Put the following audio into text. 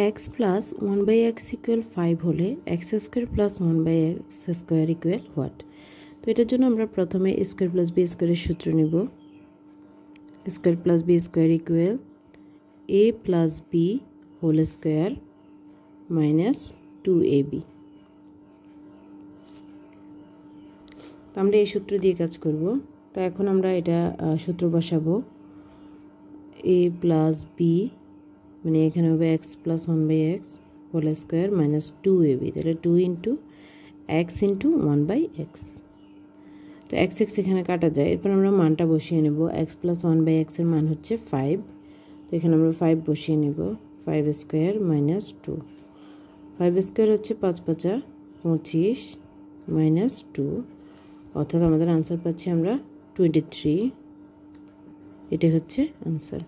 X plus 1/x equal 5 হলে x square plus 1/x square equal what. তো এটার জন্য আমরা প্রথমে স্কোয়ার প্লাস বি স্কোয়ারের সূত্র নিব। Square plus B square equal A plus B whole square minus 2ab। তো আমরা এই সূত্র দিয়ে কাজ করব। তো এখন আমরা এটা সূত্র বসাবো। এ প্লাস বি মানে এখানে হবে x plus 1/x whole square minus 2ab, তাহলে 2 ইন্টু এক্স ইন্টু 1/x। তো এক্স এক্স এখানে কাটা যায়। এরপর আমরা মানটা বসিয়ে নেব। এক্স প্লাস 1/x এর মান হচ্ছে 5, তো এখানে আমরা 5 বসিয়ে নেব। 5 স্কোয়ার মাইনাস 2, 5 স্কোয়ার হচ্ছে 5 5 25 মাইনাস 2, অর্থাৎ আমাদের আনসার পাচ্ছি আমরা 23। এটা হচ্ছে আনসার।